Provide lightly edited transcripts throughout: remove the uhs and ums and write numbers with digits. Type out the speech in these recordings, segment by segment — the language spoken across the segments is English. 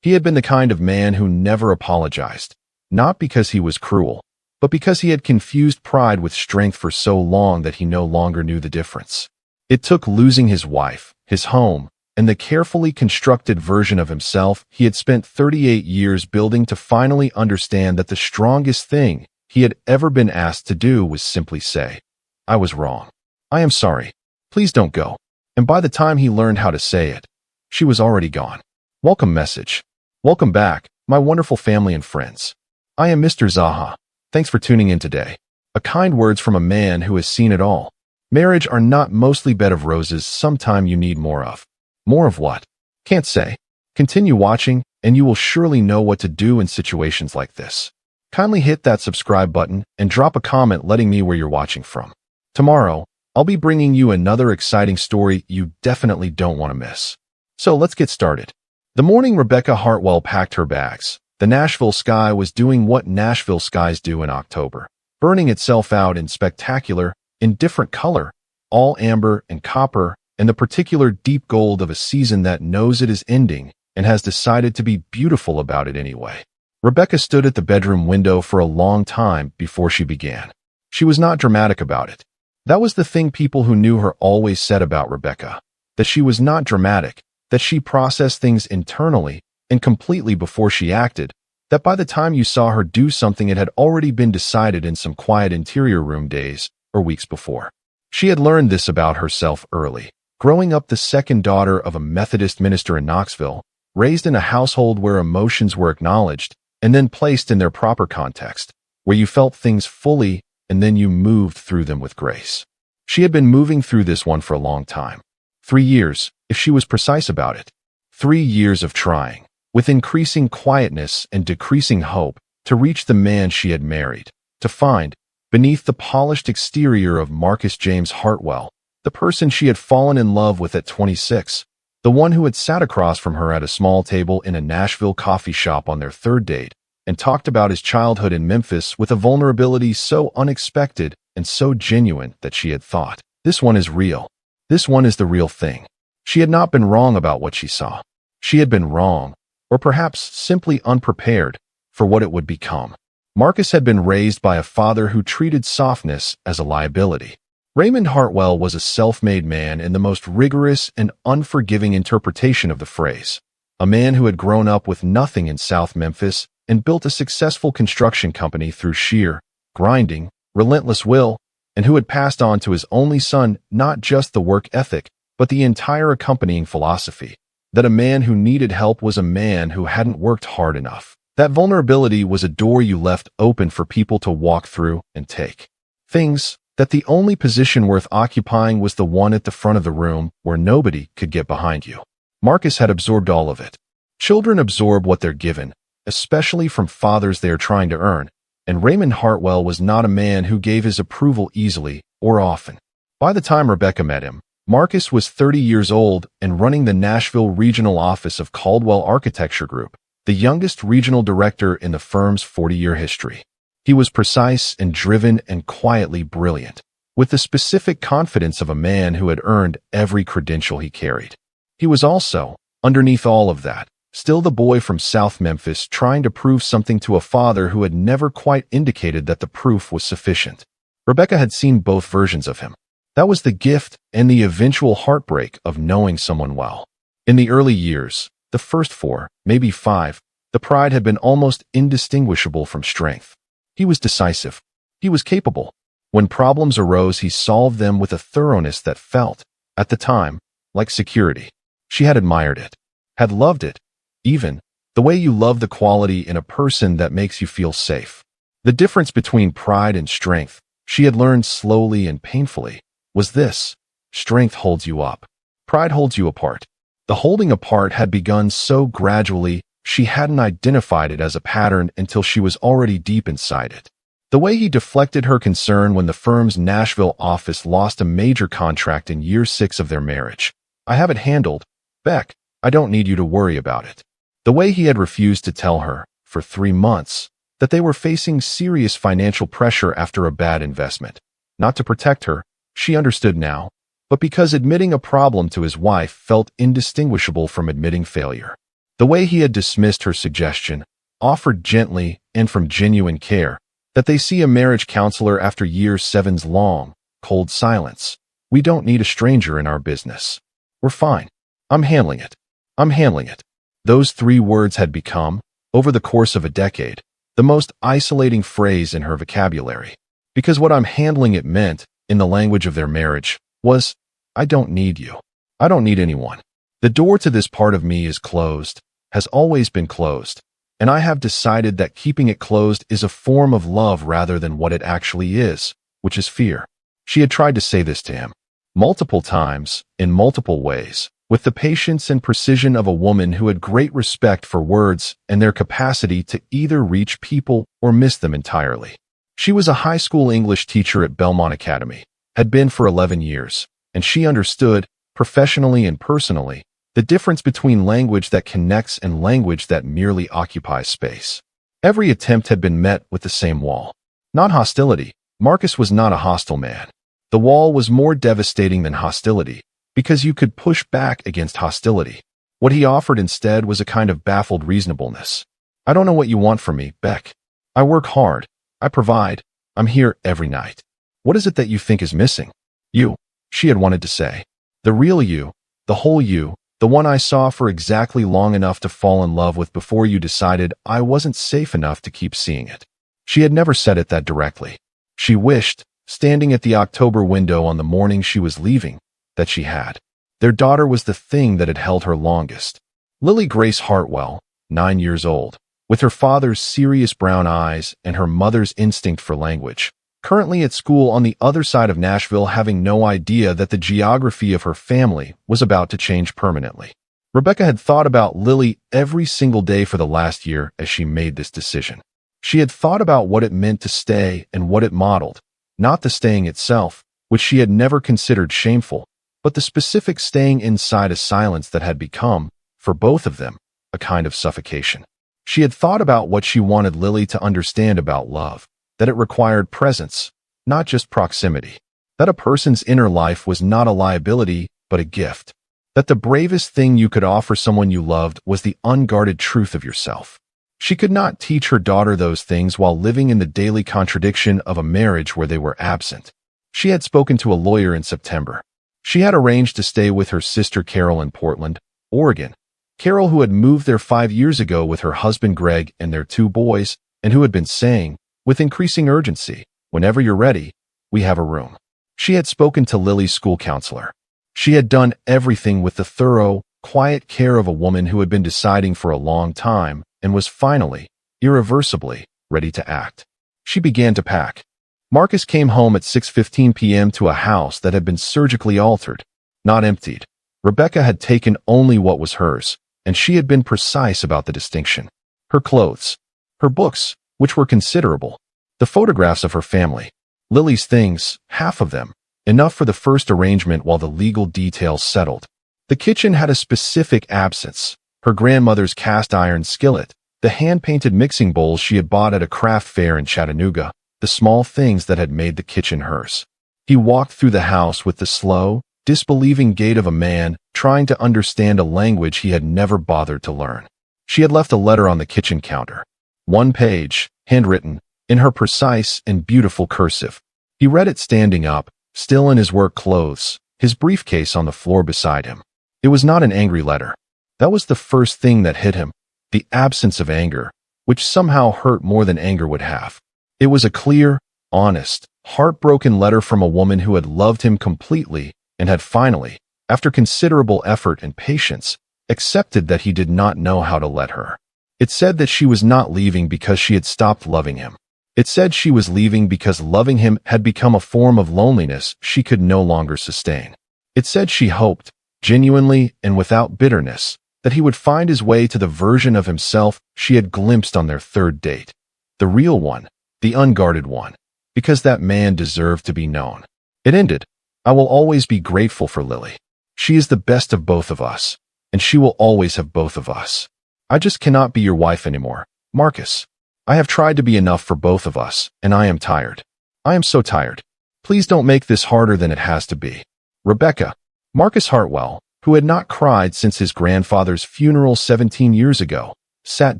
He had been the kind of man who never apologized, not because he was cruel, but because he had confused pride with strength for so long that he no longer knew the difference. It took losing his wife, his home, and the carefully constructed version of himself he had spent 38 years building to finally understand that the strongest thing he had ever been asked to do was simply say, "I was wrong. I am sorry. Please don't go." And by the time he learned how to say it, she was already gone. Welcome message. Welcome back, my wonderful family and friends. I am Mr. Zaha. Thanks for tuning in today. A kind words from a man who has seen it all. Marriage are not mostly bed of roses. Sometime you need more of. More of what? Can't say. Continue watching, and you will surely know what to do in situations like this. Kindly hit that subscribe button and drop a comment letting me where you're watching from. Tomorrow, I'll be bringing you another exciting story you definitely don't want to miss. So let's get started. The morning Rebecca Hartwell packed her bags, the Nashville sky was doing what Nashville skies do in October, burning itself out in spectacular, indifferent color, all amber and copper, and the particular deep gold of a season that knows it is ending and has decided to be beautiful about it anyway. Rebecca stood at the bedroom window for a long time before she began. She was not dramatic about it. That was the thing people who knew her always said about Rebecca, that she was not dramatic, that she processed things internally and completely before she acted, that by the time you saw her do something it had already been decided in some quiet interior room days or weeks before. She had learned this about herself early, growing up the second daughter of a Methodist minister in Knoxville, raised in a household where emotions were acknowledged and then placed in their proper context, where you felt things fully and then you moved through them with grace. She had been moving through this one for a long time. 3 years, if she was precise about it. 3 years of trying, with increasing quietness and decreasing hope, to reach the man she had married, to find, beneath the polished exterior of Marcus James Hartwell, the person she had fallen in love with at 26, the one who had sat across from her at a small table in a Nashville coffee shop on their third date, and talked about his childhood in Memphis with a vulnerability so unexpected and so genuine that she had thought, "This one is real. This one is the real thing." She had not been wrong about what she saw. She had been wrong, or perhaps simply unprepared, for what it would become. Marcus had been raised by a father who treated softness as a liability. Raymond Hartwell was a self-made man in the most rigorous and unforgiving interpretation of the phrase, a man who had grown up with nothing in South Memphis and built a successful construction company through sheer, grinding, relentless will, and who had passed on to his only son not just the work ethic, but the entire accompanying philosophy, that a man who needed help was a man who hadn't worked hard enough. That vulnerability was a door you left open for people to walk through and take. Things that the only position worth occupying was the one at the front of the room where nobody could get behind you. Marcus had absorbed all of it. Children absorb what they're given, especially from fathers they are trying to earn, and Raymond Hartwell was not a man who gave his approval easily or often. By the time Rebecca met him, Marcus was 30 years old and running the Nashville regional office of Caldwell Architecture Group, the youngest regional director in the firm's 40-year history. He was precise and driven and quietly brilliant, with the specific confidence of a man who had earned every credential he carried. He was also, underneath all of that, still the boy from South Memphis trying to prove something to a father who had never quite indicated that the proof was sufficient. Rebecca had seen both versions of him. That was the gift and the eventual heartbreak of knowing someone well. In the early years, the first 4, maybe 5, the pride had been almost indistinguishable from strength. He was decisive. He was capable. When problems arose, he solved them with a thoroughness that felt, at the time, like security. She had admired it, had loved it, even the way you love the quality in a person that makes you feel safe. The difference between pride and strength, she had learned slowly and painfully, was this: strength holds you up. Pride holds you apart. The holding apart had begun so gradually, she hadn't identified it as a pattern until she was already deep inside it. The way he deflected her concern when the firm's Nashville office lost a major contract in year 6 of their marriage. "I have it handled, Beck. I don't need you to worry about it." The way he had refused to tell her, for 3 months, that they were facing serious financial pressure after a bad investment. Not to protect her, she understood now, but because admitting a problem to his wife felt indistinguishable from admitting failure. The way he had dismissed her suggestion, offered gently and from genuine care, that they see a marriage counselor after year seven's long, cold silence. We don't need a stranger in our business. We're fine. I'm handling it. I'm handling it. Those 3 words had become, over the course of a decade, the most isolating phrase in her vocabulary. Because what I'm handling it meant, in the language of their marriage, was, I don't need you. I don't need anyone. The door to this part of me is closed, has always been closed, and I have decided that keeping it closed is a form of love rather than what it actually is, which is fear. She had tried to say this to him multiple times, in multiple ways, with the patience and precision of a woman who had great respect for words and their capacity to either reach people or miss them entirely. She was a high school English teacher at Belmont Academy, had been for 11 years, and she understood, professionally and personally, the difference between language that connects and language that merely occupies space. Every attempt had been met with the same wall. Not hostility. Marcus was not a hostile man. The wall was more devastating than hostility, because you could push back against hostility. What he offered instead was a kind of baffled reasonableness. I don't know what you want from me, Beck. I work hard. I provide. I'm here every night. What is it that you think is missing? You, she had wanted to say. The real you, the whole you, the one I saw for exactly long enough to fall in love with before you decided I wasn't safe enough to keep seeing it. She had never said it that directly. She wished, standing at the October window on the morning she was leaving, that she had. Their daughter was the thing that had held her longest. Lily Grace Hartwell, 9 years old, with her father's serious brown eyes and her mother's instinct for language, currently at school on the other side of Nashville, having no idea that the geography of her family was about to change permanently. Rebecca had thought about Lily every single day for the last year as she made this decision. She had thought about what it meant to stay and what it modeled, not the staying itself, which she had never considered shameful, but the specific staying inside a silence that had become, for both of them, a kind of suffocation. She had thought about what she wanted Lily to understand about love, that it required presence, not just proximity, that a person's inner life was not a liability, but a gift, that the bravest thing you could offer someone you loved was the unguarded truth of yourself. She could not teach her daughter those things while living in the daily contradiction of a marriage where they were absent. She had spoken to a lawyer in September. She had arranged to stay with her sister Carol in Portland, Oregon. Carol, who had moved there 5 years ago with her husband Greg and their 2 boys, and who had been saying, with increasing urgency, whenever you're ready, we have a room. She had spoken to Lily's school counselor. She had done everything with the thorough, quiet care of a woman who had been deciding for a long time and was finally, irreversibly, ready to act. She began to pack. Marcus came home at 6:15 p.m. to a house that had been surgically altered, not emptied. Rebecca had taken only what was hers, and she had been precise about the distinction. Her clothes, her books, which were considerable, the photographs of her family, Lily's things, half of them, enough for the first arrangement while the legal details settled. The kitchen had a specific absence. Her grandmother's cast-iron skillet, the hand-painted mixing bowls she had bought at a craft fair in Chattanooga, the small things that had made the kitchen hers. He walked through the house with the slow, disbelieving gait of a man trying to understand a language he had never bothered to learn. She had left a letter on the kitchen counter. 1 page, handwritten, in her precise and beautiful cursive. He read it standing up, still in his work clothes, his briefcase on the floor beside him. It was not an angry letter. That was the first thing that hit him, the absence of anger, which somehow hurt more than anger would have. It was a clear, honest, heartbroken letter from a woman who had loved him completely and had finally, after considerable effort and patience, accepted that he did not know how to let her. It said that she was not leaving because she had stopped loving him. It said she was leaving because loving him had become a form of loneliness she could no longer sustain. It said she hoped, genuinely and without bitterness, that he would find his way to the version of himself she had glimpsed on their 3rd date. The real one, the unguarded one, because that man deserved to be known. It ended, I will always be grateful for Lily. She is the best of both of us, and she will always have both of us. I just cannot be your wife anymore, Marcus. I have tried to be enough for both of us, and I am tired. I am so tired. Please don't make this harder than it has to be. Rebecca. Marcus Hartwell, who had not cried since his grandfather's funeral 17 years ago, sat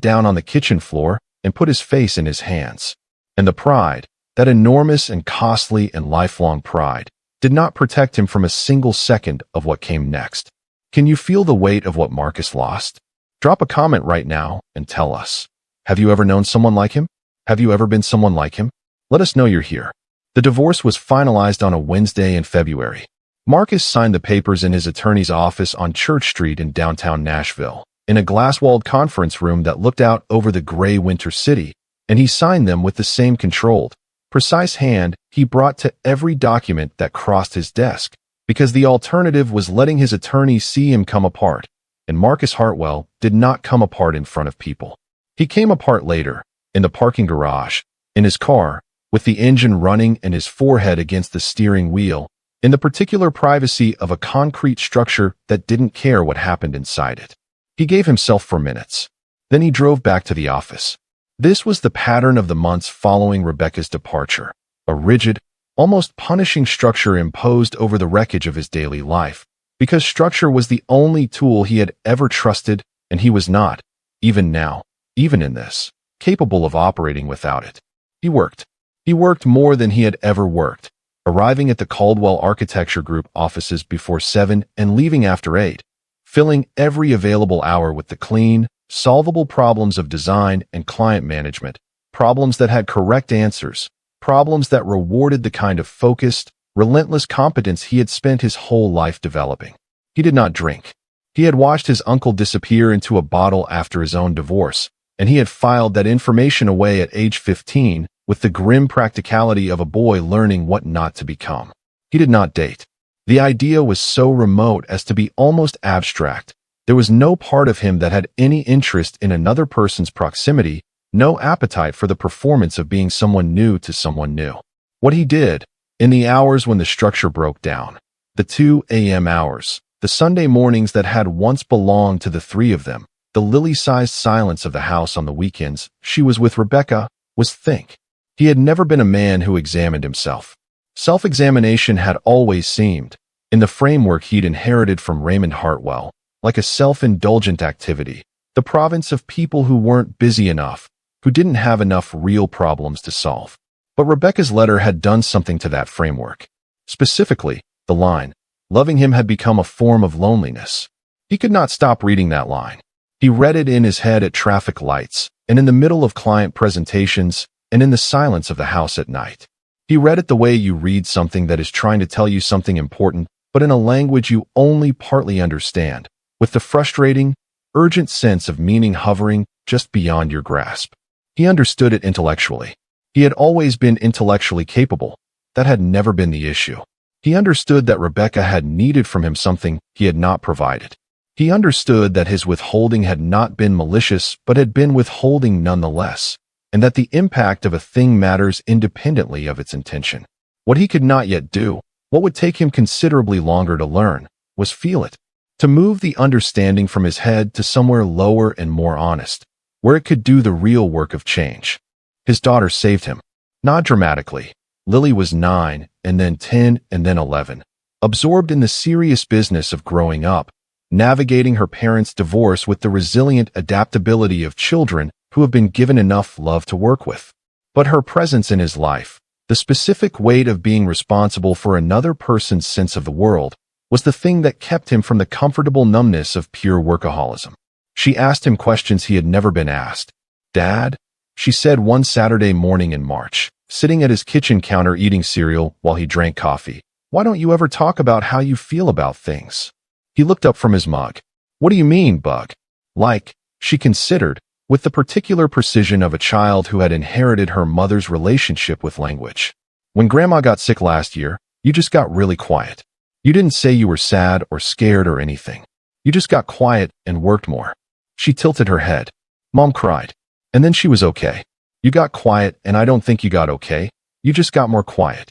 down on the kitchen floor and put his face in his hands. And the pride, that enormous and costly and lifelong pride, did not protect him from a single second of what came next. Can you feel the weight of what Marcus lost? Drop a comment right now and tell us. Have you ever known someone like him? Have you ever been someone like him? Let us know you're here. The divorce was finalized on a Wednesday in February. Marcus signed the papers in his attorney's office on Church Street in downtown Nashville, in a glass-walled conference room that looked out over the gray winter city, and he signed them with the same controlled, precise hand he brought to every document that crossed his desk, because the alternative was letting his attorney see him come apart, and Marcus Hartwell did not come apart in front of people. He came apart later, in the parking garage, in his car, with the engine running and his forehead against the steering wheel, in the particular privacy of a concrete structure that didn't care what happened inside it. He gave himself for minutes. Then he drove back to the office. This was the pattern of the months following Rebecca's departure, a rigid, almost punishing structure imposed over the wreckage of his daily life, because structure was the only tool he had ever trusted, and he was not, even now, even in this, capable of operating without it. He worked. He worked more than he had ever worked, arriving at the Caldwell Architecture Group offices before 7 and leaving after 8, filling every available hour with the clean, solvable problems of design and client management, problems that had correct answers, problems that rewarded the kind of focused, relentless competence he had spent his whole life developing. He did not drink. He had watched his uncle disappear into a bottle after his own divorce, and he had filed that information away at age 15 with the grim practicality of a boy learning what not to become. He did not date. The idea was so remote as to be almost abstract. There was no part of him that had any interest in another person's proximity, no appetite for the performance of being someone new to someone new. What he did, in the hours when the structure broke down, the 2 a.m. hours, the Sunday mornings that had once belonged to the three of them, the lily-sized silence of the house on the weekends she was with Rebecca, was think. He had never been a man who examined himself. Self-examination had always seemed, in the framework he'd inherited from Raymond Hartwell, like a self-indulgent activity, the province of people who weren't busy enough, who didn't have enough real problems to solve. But Rebecca's letter had done something to that framework. Specifically, the line, "Loving him had become a form of loneliness." He could not stop reading that line. He read it in his head at traffic lights, and in the middle of client presentations, and in the silence of the house at night. He read it the way you read something that is trying to tell you something important, but in a language you only partly understand, with the frustrating, urgent sense of meaning hovering just beyond your grasp. He understood it intellectually. He had always been intellectually capable. That had never been the issue. He understood that Rebecca had needed from him something he had not provided. He understood that his withholding had not been malicious but had been withholding nonetheless, and that the impact of a thing matters independently of its intention. What he could not yet do, what would take him considerably longer to learn, was feel it, to move the understanding from his head to somewhere lower and more honest, where it could do the real work of change. His daughter saved him. Not dramatically. Lily was 9, and then 10, and then 11, absorbed in the serious business of growing up, navigating her parents' divorce with the resilient adaptability of children who have been given enough love to work with. But her presence in his life, the specific weight of being responsible for another person's sense of the world, was the thing that kept him from the comfortable numbness of pure workaholism. She asked him questions he had never been asked. "Dad," she said one Saturday morning in March, sitting at his kitchen counter eating cereal while he drank coffee, "why don't you ever talk about how you feel about things?" He looked up from his mug. "What do you mean, Bug?" "Like," she considered, with the particular precision of a child who had inherited her mother's relationship with language. "When Grandma got sick last year, you just got really quiet. You didn't say you were sad or scared or anything. You just got quiet and worked more." She tilted her head. "Mom cried. And then she was okay. You got quiet, and I don't think you got okay. You just got more quiet."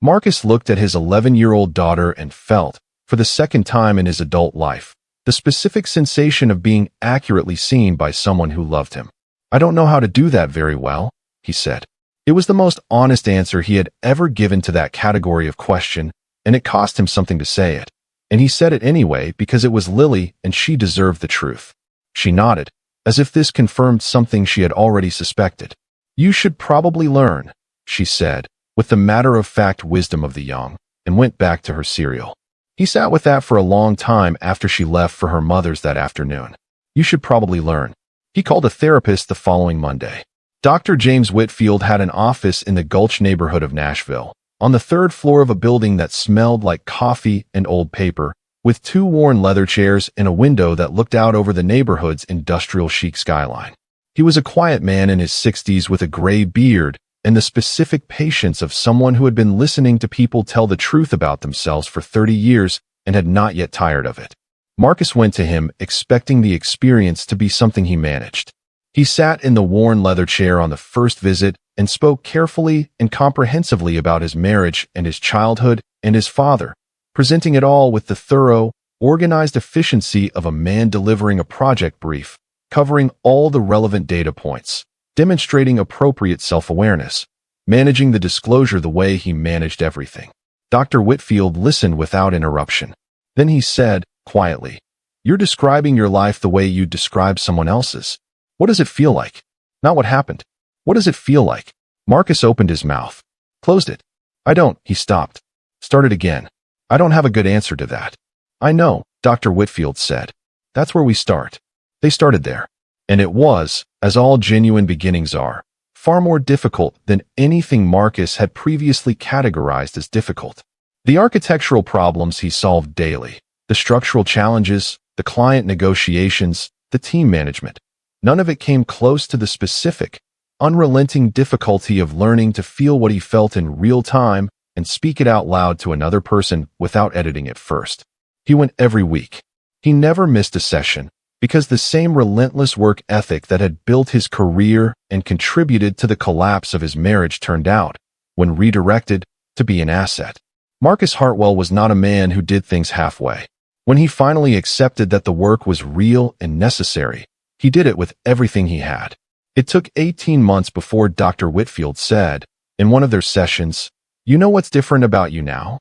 Marcus looked at his 11-year-old daughter and felt, for the second time in his adult life, the specific sensation of being accurately seen by someone who loved him. "I don't know how to do that very well," he said. It was the most honest answer he had ever given to that category of question, and it cost him something to say it. And he said it anyway because it was Lily and she deserved the truth. She nodded, as if this confirmed something she had already suspected. "You should probably learn," she said, with the matter-of-fact wisdom of the young, and went back to her cereal. He sat with that for a long time after she left for her mother's that afternoon. "You should probably learn." He called a therapist the following Monday. Dr. James Whitfield had an office in the Gulch neighborhood of Nashville, on the third floor of a building that smelled like coffee and old paper, with 2 worn leather chairs and a window that looked out over the neighborhood's industrial chic skyline. He was a quiet man in his 60s with a gray beard and the specific patience of someone who had been listening to people tell the truth about themselves for 30 years and had not yet tired of it. Marcus went to him expecting the experience to be something he managed. He sat in the worn leather chair on the first visit and spoke carefully and comprehensively about his marriage and his childhood and his father, presenting it all with the thorough, organized efficiency of a man delivering a project brief, covering all the relevant data points, demonstrating appropriate self-awareness, managing the disclosure the way he managed everything. Dr. Whitfield listened without interruption. Then he said, quietly, "You're describing your life the way you'd describe someone else's. What does it feel like? Not what happened. What does it feel like?" Marcus opened his mouth. Closed it. "I don't," he stopped. Started again. "I don't have a good answer to that." "I know," Dr. Whitfield said. "That's where we start." They started there. And it was, as all genuine beginnings are, far more difficult than anything Marcus had previously categorized as difficult. The architectural problems he solved daily, the structural challenges, the client negotiations, the team management, none of it came close to the specific, unrelenting difficulty of learning to feel what he felt in real time and speak it out loud to another person without editing it first. He went every week. He never missed a session, because the same relentless work ethic that had built his career and contributed to the collapse of his marriage turned out, when redirected, to be an asset. Marcus Hartwell was not a man who did things halfway. When he finally accepted that the work was real and necessary, he did it with everything he had. It took 18 months before Dr. Whitfield said, in one of their sessions, "You know what's different about you now?"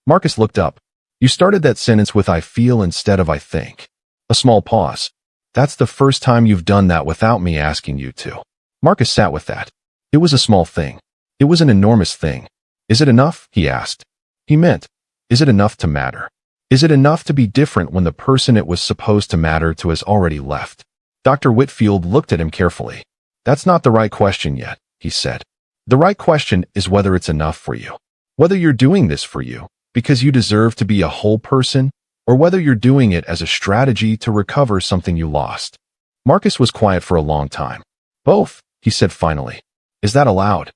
Marcus looked up. "You started that sentence with 'I feel' instead of 'I think.'" A small pause. "That's the first time you've done that without me asking you to." Marcus sat with that. It was a small thing. It was an enormous thing. "Is it enough?" he asked. He meant, is it enough to matter? Is it enough to be different when the person it was supposed to matter to has already left? Dr. Whitfield looked at him carefully. "That's not the right question yet," he said. "The right question is whether it's enough for you. Whether you're doing this for you, because you deserve to be a whole person, or whether you're doing it as a strategy to recover something you lost." Marcus was quiet for a long time. "Both," he said finally. "Is that allowed?"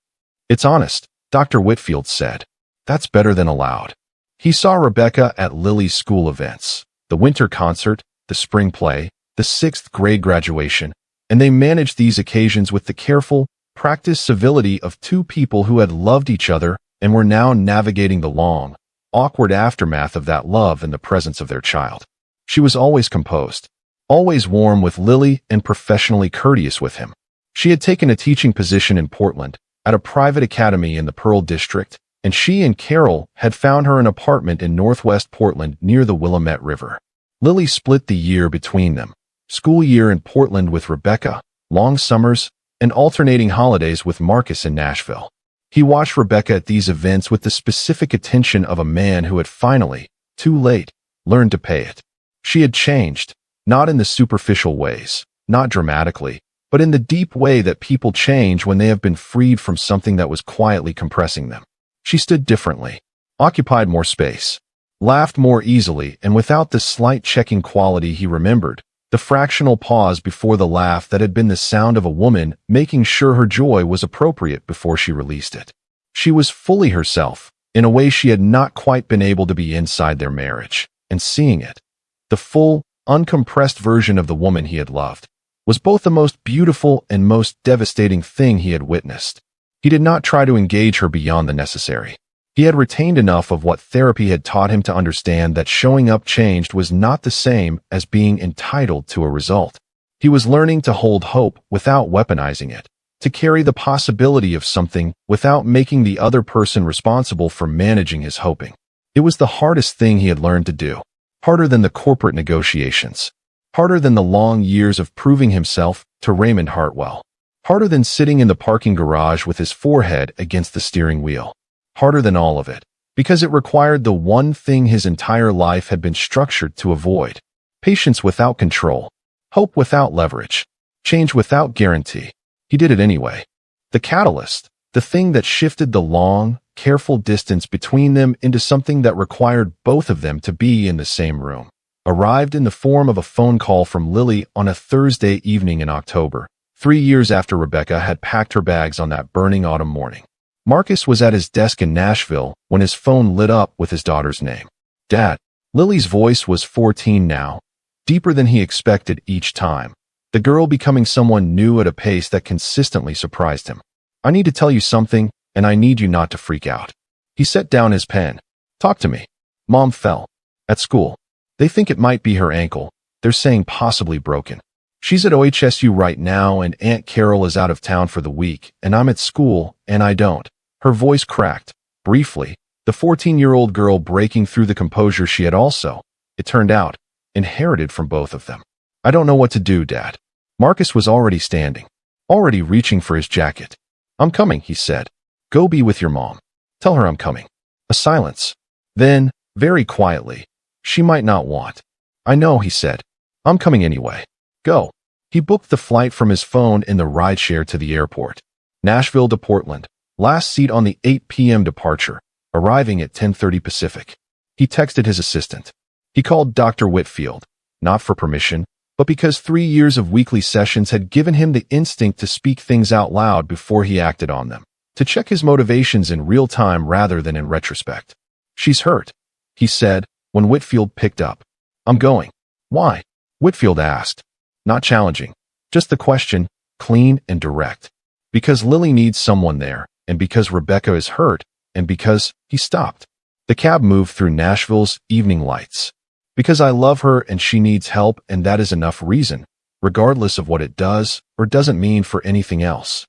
"It's honest," Dr. Whitfield said. "That's better than allowed." He saw Rebecca at Lily's school events, the winter concert, the spring play, the 6th grade graduation, and they managed these occasions with the careful, practiced civility of 2 people who had loved each other and were now navigating the long, awkward aftermath of that love in the presence of their child. She was always composed, always warm with Lily and professionally courteous with him. She had taken a teaching position in Portland, at a private academy in the Pearl District, and she and Carol had found her an apartment in northwest Portland near the Willamette River. Lily split the year between them, school year in Portland with Rebecca, long summers, and alternating holidays with Marcus in Nashville. He watched Rebecca at these events with the specific attention of a man who had finally, too late, learned to pay it. She had changed, not in the superficial ways, not dramatically, but in the deep way that people change when they have been freed from something that was quietly compressing them. She stood differently, occupied more space, laughed more easily and without the slight checking quality he remembered, the fractional pause before the laugh that had been the sound of a woman making sure her joy was appropriate before she released it. She was fully herself, in a way she had not quite been able to be inside their marriage, and seeing it, the full, uncompressed version of the woman he had loved, was both the most beautiful and most devastating thing he had witnessed. He did not try to engage her beyond the necessary. He had retained enough of what therapy had taught him to understand that showing up changed was not the same as being entitled to a result. He was learning to hold hope without weaponizing it, to carry the possibility of something without making the other person responsible for managing his hoping. It was the hardest thing he had learned to do, harder than the corporate negotiations, harder than the long years of proving himself to Raymond Hartwell, harder than sitting in the parking garage with his forehead against the steering wheel, harder than all of it, because it required the one thing his entire life had been structured to avoid: patience without control, hope without leverage, change without guarantee. He did it anyway. The catalyst, the thing that shifted the long, careful distance between them into something that required both of them to be in the same room, arrived in the form of a phone call from Lily on a Thursday evening in October, 3 years after Rebecca had packed her bags on that burning autumn morning. Marcus was at his desk in Nashville when his phone lit up with his daughter's name. Dad. Lily's voice was 14 now, deeper than he expected each time, the girl becoming someone new at a pace that consistently surprised him. I need to tell you something, and I need you not to freak out. He set down his pen. Talk to me. Mom fell. At school. They think it might be her ankle. They're saying possibly broken. She's at OHSU right now, and Aunt Carol is out of town for the week, and I'm at school, and I don't. Her voice cracked. Briefly, the 14-year-old girl breaking through the composure she had also, it turned out, inherited from both of them. I don't know what to do, Dad. Marcus was already standing, already reaching for his jacket. I'm coming, he said. Go be with your mom. Tell her I'm coming. A silence. Then, very quietly, she might not want. I know, he said. I'm coming anyway. Go. He booked the flight from his phone in the rideshare to the airport. Nashville to Portland. Last seat on the 8 p.m. departure, arriving at 10:30 Pacific. He texted his assistant. He called Dr. Whitfield, not for permission, but because 3 years of weekly sessions had given him the instinct to speak things out loud before he acted on them, to check his motivations in real time rather than in retrospect. She's hurt, he said, when Whitfield picked up. I'm going. Why? Whitfield asked. Not challenging. Just the question, clean and direct. Because Lily needs someone there, and because Rebecca is hurt, and because he stopped. The cab moved through Nashville's evening lights. Because I love her and she needs help, and that is enough reason, regardless of what it does or doesn't mean for anything else.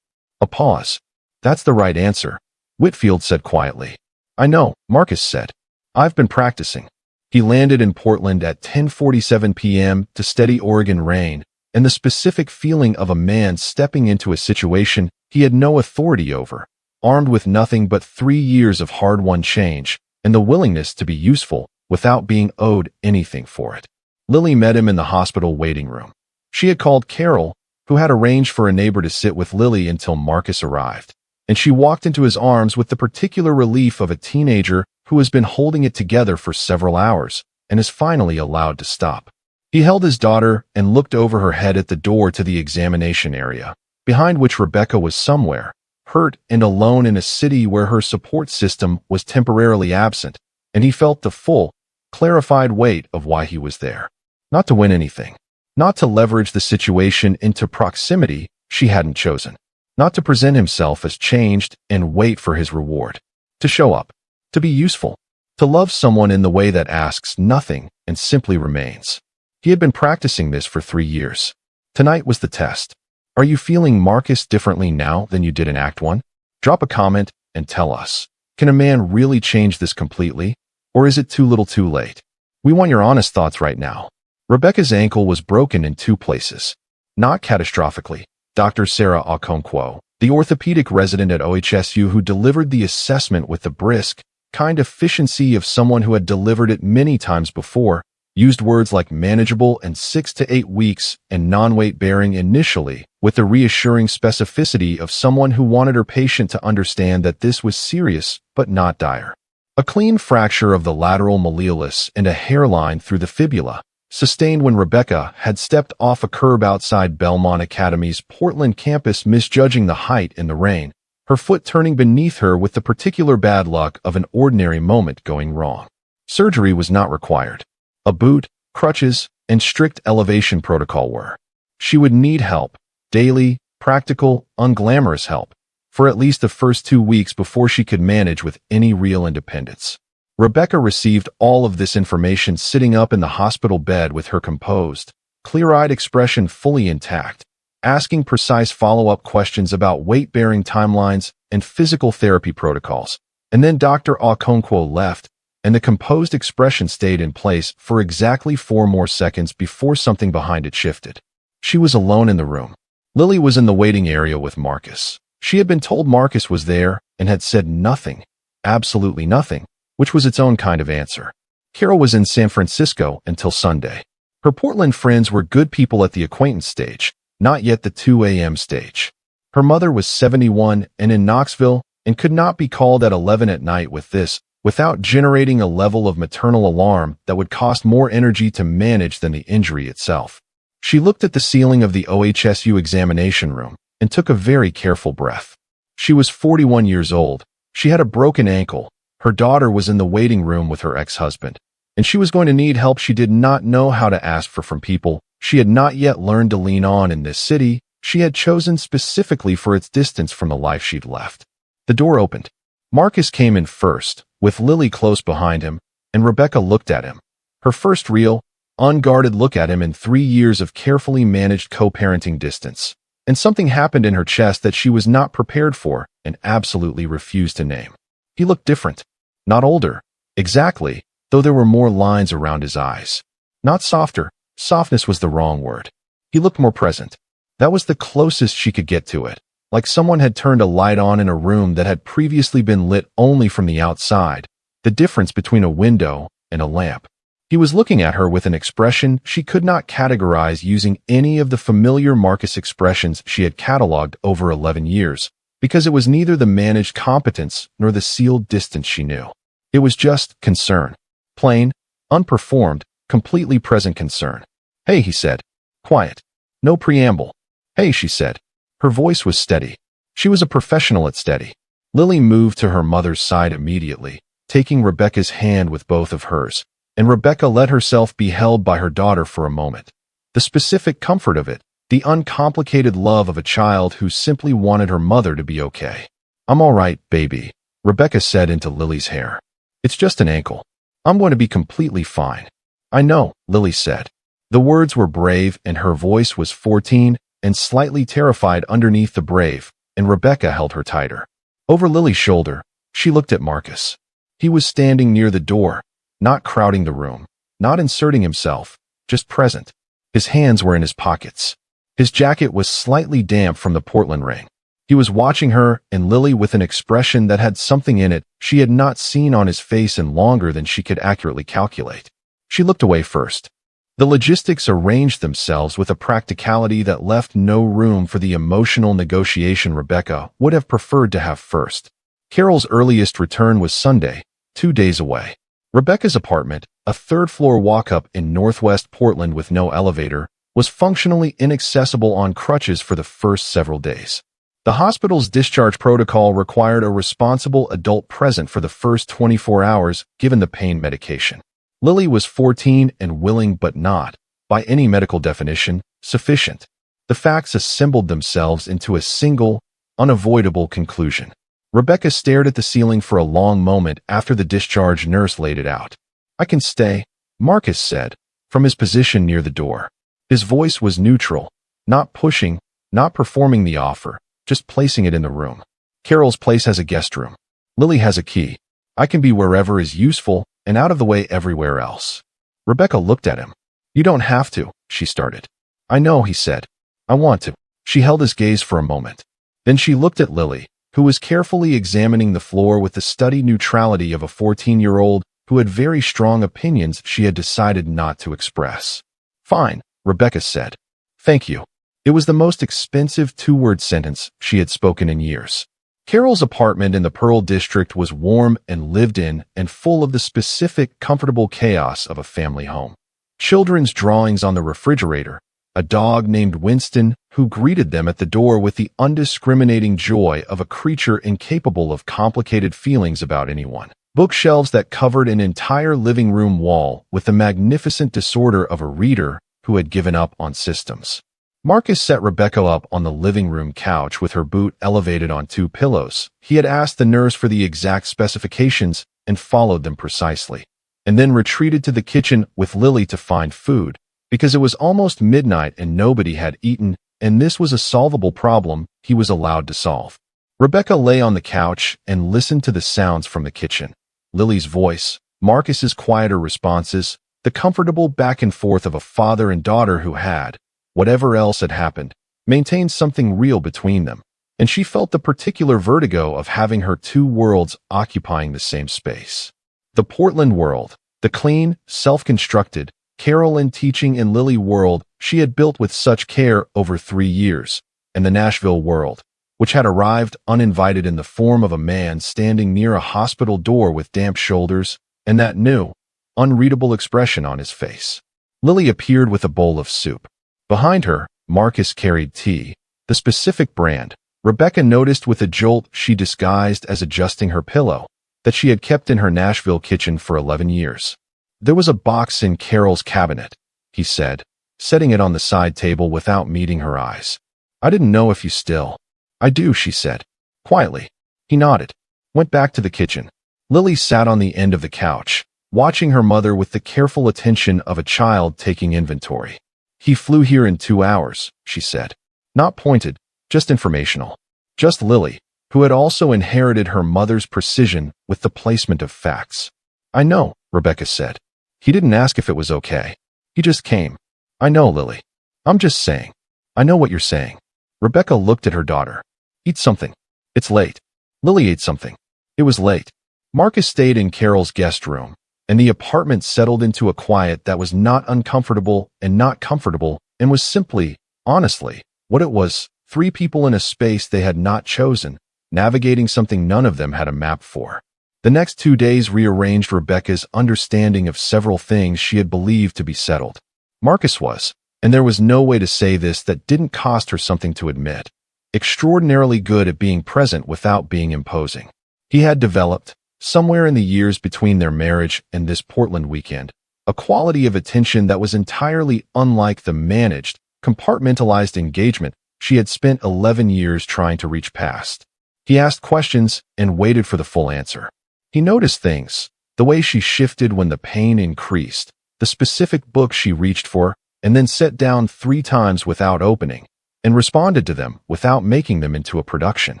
A pause. That's the right answer, Whitfield said quietly. I know, Marcus said. I've been practicing. He landed in Portland at 10:47 p.m. to steady Oregon rain, and the specific feeling of a man stepping into a situation he had no authority over, armed with nothing but 3 years of hard-won change, and the willingness to be useful without being owed anything for it. Lily met him in the hospital waiting room. She had called Carol, who had arranged for a neighbor to sit with Lily until Marcus arrived, and she walked into his arms with the particular relief of a teenager who has been holding it together for several hours and is finally allowed to stop. He held his daughter and looked over her head at the door to the examination area, behind which Rebecca was somewhere, hurt and alone in a city where her support system was temporarily absent, and he felt the full, clarified weight of why he was there. Not to win anything. Not to leverage the situation into proximity she hadn't chosen. Not to present himself as changed and wait for his reward. To show up. To be useful. To love someone in the way that asks nothing and simply remains. He had been practicing this for 3 years. Tonight was the test. Are you feeling Marcus differently now than you did in Act 1? Drop a comment and tell us. Can a man really change this completely? Or is it too little too late? We want your honest thoughts right now. Rebecca's ankle was broken in 2 places. Not catastrophically. Dr. Sarah Okonkwo, the orthopedic resident at OHSU who delivered the assessment with the brisk, kind efficiency of someone who had delivered it many times before, used words like manageable and 6 to 8 weeks and non-weight bearing initially, with the reassuring specificity of someone who wanted her patient to understand that this was serious but not dire. A clean fracture of the lateral malleolus and a hairline through the fibula, sustained when Rebecca had stepped off a curb outside Belmont Academy's Portland campus, misjudging the height in the rain, her foot turning beneath her with the particular bad luck of an ordinary moment going wrong. Surgery was not required. A boot, crutches, and strict elevation protocol were. She would need help, daily, practical, unglamorous help, for at least the first 2 weeks before she could manage with any real independence. Rebecca received all of this information sitting up in the hospital bed with her composed, clear-eyed expression fully intact, asking precise follow-up questions about weight-bearing timelines and physical therapy protocols. And then Dr. Okonkwo left, and the composed expression stayed in place for exactly 4 more seconds before something behind it shifted. She was alone in the room. Lily was in the waiting area with Marcus. She had been told Marcus was there and had said nothing, absolutely nothing, which was its own kind of answer. Carol was in San Francisco until Sunday. Her Portland friends were good people at the acquaintance stage, not yet the 2 a.m. stage. Her mother was 71 and in Knoxville and could not be called at 11 at night without generating a level of maternal alarm that would cost more energy to manage than the injury itself. She looked at the ceiling of the OHSU examination room and took a very careful breath. She was 41 years old. She had a broken ankle. Her daughter was in the waiting room with her ex-husband, and she was going to need help she did not know how to ask for from people she had not yet learned to lean on in this city she had chosen specifically for its distance from the life she'd left. The door opened. Marcus came in first, with Lily close behind him, and Rebecca looked at him. Her first real, unguarded look at him in 3 years of carefully managed co-parenting distance. And something happened in her chest that she was not prepared for and absolutely refused to name. He looked different. Not older. Exactly, though there were more lines around his eyes. Not softer. Softness was the wrong word. He looked more present. That was the closest she could get to it. Like someone had turned a light on in a room that had previously been lit only from the outside, the difference between a window and a lamp. He was looking at her with an expression she could not categorize using any of the familiar Marcus expressions she had cataloged over 11 years, because it was neither the managed competence nor the sealed distance she knew. It was just concern. Plain, unperformed, completely present concern. "Hey," he said. Quiet. No preamble. "Hey," she said. Her voice was steady. She was a professional at steady. Lily moved to her mother's side immediately, taking Rebecca's hand with both of hers, and Rebecca let herself be held by her daughter for a moment. The specific comfort of it, the uncomplicated love of a child who simply wanted her mother to be okay. "I'm all right, baby," Rebecca said into Lily's hair. "It's just an ankle. I'm going to be completely fine." "I know," Lily said. The words were brave and her voice was 14 and slightly terrified underneath the brave, and Rebecca held her tighter. Over Lily's shoulder, she looked at Marcus. He was standing near the door, not crowding the room, not inserting himself, just present. His hands were in his pockets. His jacket was slightly damp from the Portland rain. He was watching her and Lily with an expression that had something in it she had not seen on his face in longer than she could accurately calculate. She looked away first. The logistics arranged themselves with a practicality that left no room for the emotional negotiation Rebecca would have preferred to have first. Carol's earliest return was Sunday, 2 days away. Rebecca's apartment, a third-floor walk-up in northwest Portland with no elevator, was functionally inaccessible on crutches for the first several days. The hospital's discharge protocol required a responsible adult present for the first 24 hours given the pain medication. Lily was 14 and willing but not, by any medical definition, sufficient. The facts assembled themselves into a single, unavoidable conclusion. Rebecca stared at the ceiling for a long moment after the discharge nurse laid it out. "I can stay," Marcus said, from his position near the door. His voice was neutral, not pushing, not performing the offer, just placing it in the room. "Carol's place has a guest room. Lily has a key. I can be wherever is useful and out of the way everywhere else." Rebecca looked at him. "You don't have to," she started. "I know," he said. "I want to." She held his gaze for a moment. Then she looked at Lily, who was carefully examining the floor with the studied neutrality of a 14-year-old who had very strong opinions she had decided not to express. "Fine," Rebecca said. "Thank you." It was the most expensive 2-word sentence she had spoken in years. Carol's apartment in the Pearl District was warm and lived in and full of the specific, comfortable chaos of a family home. Children's drawings on the refrigerator, a dog named Winston who greeted them at the door with the undiscriminating joy of a creature incapable of complicated feelings about anyone. Bookshelves that covered an entire living room wall with the magnificent disorder of a reader who had given up on systems. Marcus set Rebecca up on the living room couch with her boot elevated on 2 pillows. He had asked the nurse for the exact specifications and followed them precisely, and then retreated to the kitchen with Lily to find food, because it was almost midnight and nobody had eaten, and this was a solvable problem he was allowed to solve. Rebecca lay on the couch and listened to the sounds from the kitchen. Lily's voice, Marcus's quieter responses, the comfortable back and forth of a father and daughter who had, whatever else had happened, maintained something real between them, and she felt the particular vertigo of having her two worlds occupying the same space. The Portland world, the clean, self-constructed, Carol and teaching and Lily world she had built with such care over 3 years, and the Nashville world, which had arrived uninvited in the form of a man standing near a hospital door with damp shoulders and that new, unreadable expression on his face. Lily appeared with a bowl of soup. Behind her, Marcus carried tea, the specific brand. Rebecca noticed with a jolt she disguised as adjusting her pillow, that she had kept in her Nashville kitchen for 11 years. There was a box in Carol's cabinet, he said, setting it on the side table without meeting her eyes. I didn't know if you still. I do, she said, quietly. He nodded, went back to the kitchen. Lily sat on the end of the couch, watching her mother with the careful attention of a child taking inventory. He flew here in 2 hours, she said. Not pointed, just informational. Just Lily, who had also inherited her mother's precision with the placement of facts. I know, Rebecca said. He didn't ask if it was okay. He just came. I know, Lily. I'm just saying. I know what you're saying. Rebecca looked at her daughter. Eat something. It's late. Lily ate something. It was late. Marcus stayed in Carol's guest room, and the apartment settled into a quiet that was not uncomfortable and not comfortable and was simply, honestly, what it was, 3 people in a space they had not chosen, navigating something none of them had a map for. The next 2 days rearranged Rebecca's understanding of several things she had believed to be settled. Marcus was, and there was no way to say this that didn't cost her something to admit, extraordinarily good at being present without being imposing. He had developed, somewhere in the years between their marriage and this Portland weekend, a quality of attention that was entirely unlike the managed, compartmentalized engagement she had spent 11 years trying to reach past. He asked questions and waited for the full answer. He noticed things, the way she shifted when the pain increased, the specific book she reached for, and then sat down 3 times without opening, and responded to them without making them into a production.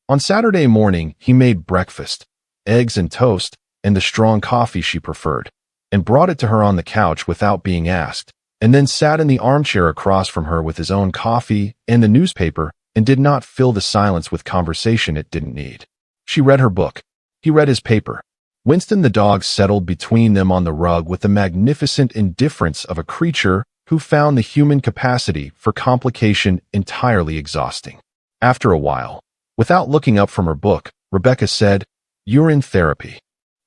On Saturday morning, he made breakfast, eggs and toast, and the strong coffee she preferred, and brought it to her on the couch without being asked, and then sat in the armchair across from her with his own coffee and the newspaper, and did not fill the silence with conversation it didn't need. She read her book. He read his paper. Winston the dog settled between them on the rug with the magnificent indifference of a creature who found the human capacity for complication entirely exhausting. After a while, without looking up from her book, Rebecca said, "You're in therapy."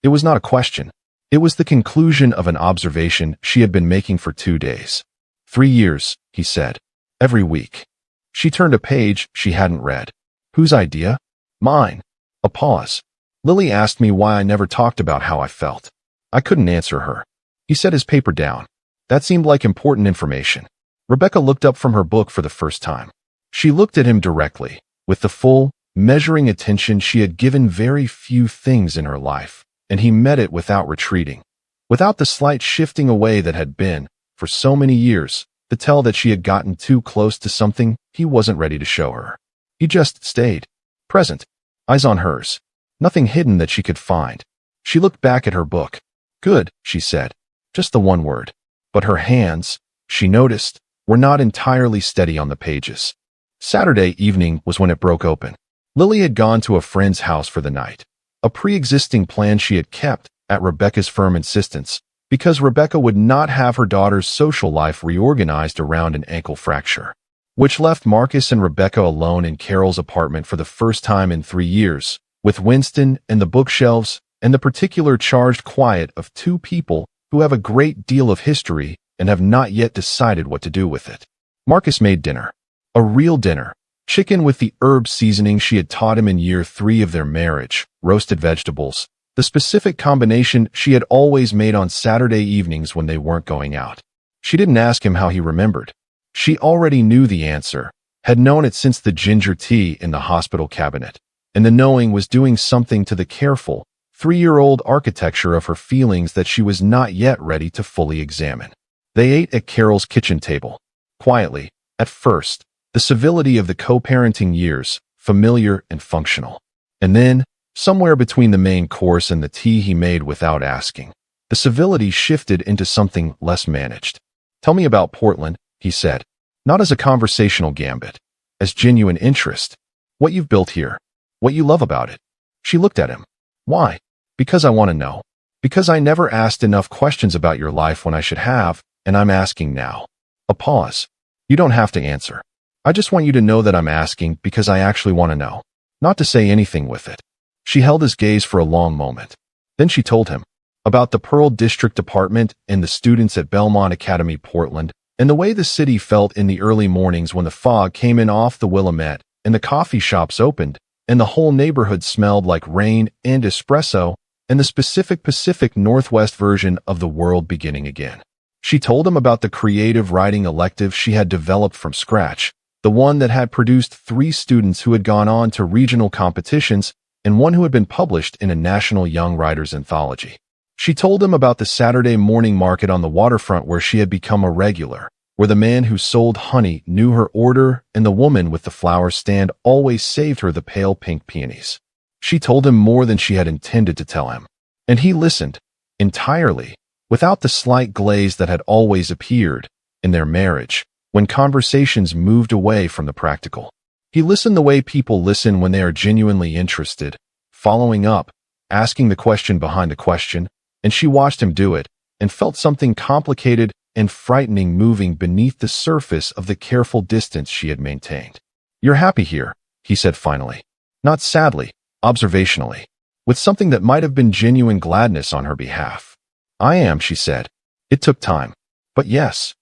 It was not a question. It was the conclusion of an observation she had been making for 2 days. 3 years, he said. Every week. She turned a page she hadn't read. Whose idea? Mine. A pause. Lily asked me why I never talked about how I felt. I couldn't answer her. He set his paper down. That seemed like important information. Rebecca looked up from her book for the first time. She looked at him directly, with the full, measuring attention she had given very few things in her life, and he met it without retreating, without the slight shifting away that had been, for so many years, the tell that she had gotten too close to something he wasn't ready to show her. He just stayed, present, eyes on hers, nothing hidden that she could find. She looked back at her book. Good, she said, just the one word. But her hands, she noticed, were not entirely steady on the pages. Saturday evening was when it broke open. Lily had gone to a friend's house for the night, a pre-existing plan she had kept, at Rebecca's firm insistence, because Rebecca would not have her daughter's social life reorganized around an ankle fracture, which left Marcus and Rebecca alone in Carol's apartment for the first time in 3 years, with Winston and the bookshelves and the particular charged quiet of 2 people who have a great deal of history and have not yet decided what to do with it. Marcus made dinner. A real dinner. Chicken with the herb seasoning she had taught him in year 3 of their marriage, roasted vegetables, the specific combination she had always made on Saturday evenings when they weren't going out. She didn't ask him how he remembered. She already knew the answer, had known it since the ginger tea in the hospital cabinet, and the knowing was doing something to the careful, 3-year-old architecture of her feelings that she was not yet ready to fully examine. They ate at Carol's kitchen table, quietly, at first, the civility of the co-parenting years, familiar and functional. And then, somewhere between the main course and the tea he made without asking, The civility shifted into something less managed. Tell me about Portland, he said, not as a conversational gambit, as genuine interest. What you've built here, what you love about it. She looked at him. Why? Because I want to know. Because I never asked enough questions about your life when I should have, and I'm asking now. A pause. You don't have to answer. I just want you to know that I'm asking because I actually want to know. Not to say anything with it. She held his gaze for a long moment. Then she told him about the Pearl District Department and the students at Belmont Academy, Portland, and the way the city felt in the early mornings when the fog came in off the Willamette and the coffee shops opened, and the whole neighborhood smelled like rain and espresso, and the specific Pacific Northwest version of the world beginning again. She told him about the creative writing elective she had developed from scratch, the one that had produced 3 students who had gone on to regional competitions and one who had been published in a national young writers anthology. She told him about the Saturday morning market on the waterfront where she had become a regular, where the man who sold honey knew her order and the woman with the flower stand always saved her the pale pink peonies. She told him more than she had intended to tell him, and he listened, entirely, without the slight glaze that had always appeared in their marriage, when conversations moved away from the practical. He listened the way people listen when they are genuinely interested, following up, asking the question behind the question, and she watched him do it, and felt something complicated and frightening moving beneath the surface of the careful distance she had maintained. You're happy here, he said finally. Not sadly, observationally, with something that might have been genuine gladness on her behalf. I am, she said. It took time. But yes.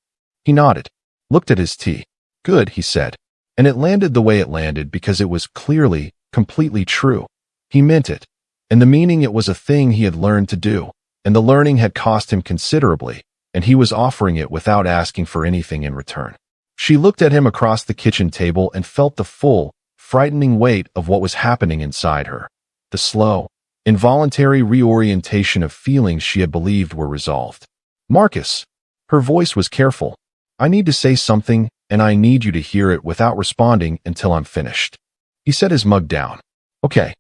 He nodded, looked at his tea. Good, he said. And it landed the way it landed because it was clearly, completely true. He meant it. And the meaning it was a thing he had learned to do, and the learning had cost him considerably, and he was offering it without asking for anything in return. She looked at him across the kitchen table and felt the full, frightening weight of what was happening inside her. The slow, involuntary reorientation of feelings she had believed were resolved. Marcus. Her voice was careful. I need to say something, and I need you to hear it without responding until I'm finished. He set his mug down. Okay.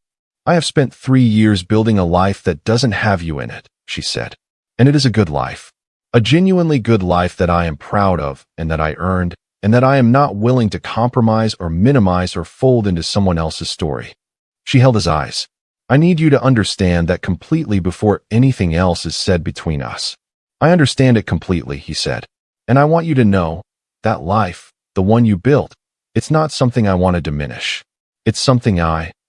I have spent 3 years building a life that doesn't have you in it, she said. And it is a good life. A genuinely good life that I am proud of, and that I earned, and that I am not willing to compromise or minimize or fold into someone else's story. She held his eyes. I need you to understand that completely before anything else is said between us. I understand it completely, he said. And I want you to know, that life, the one you built, it's not something I want to diminish. It's something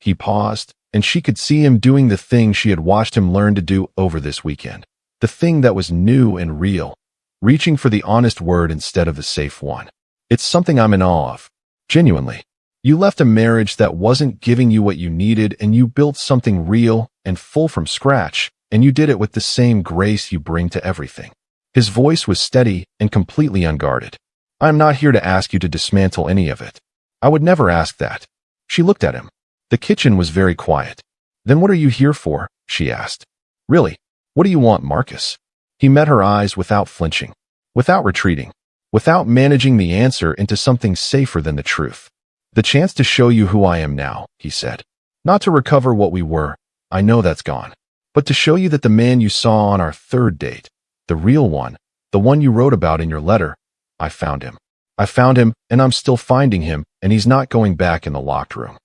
he paused, and she could see him doing the thing she had watched him learn to do over this weekend. The thing that was new and real, reaching for the honest word instead of the safe one. It's something I'm in awe of. Genuinely. You left a marriage that wasn't giving you what you needed, and you built something real and full from scratch, and you did it with the same grace you bring to everything. His voice was steady and completely unguarded. I am not here to ask you to dismantle any of it. I would never ask that. She looked at him. The kitchen was very quiet. Then what are you here for? She asked. Really? What do you want, Marcus? He met her eyes without flinching, without retreating, without managing the answer into something safer than the truth. The chance to show you who I am now, he said. Not to recover what we were, I know that's gone, but to show you that the man you saw on our 3rd date, the real one, the one you wrote about in your letter, I found him. I found him, and I'm still finding him, and he's not going back in the locked room.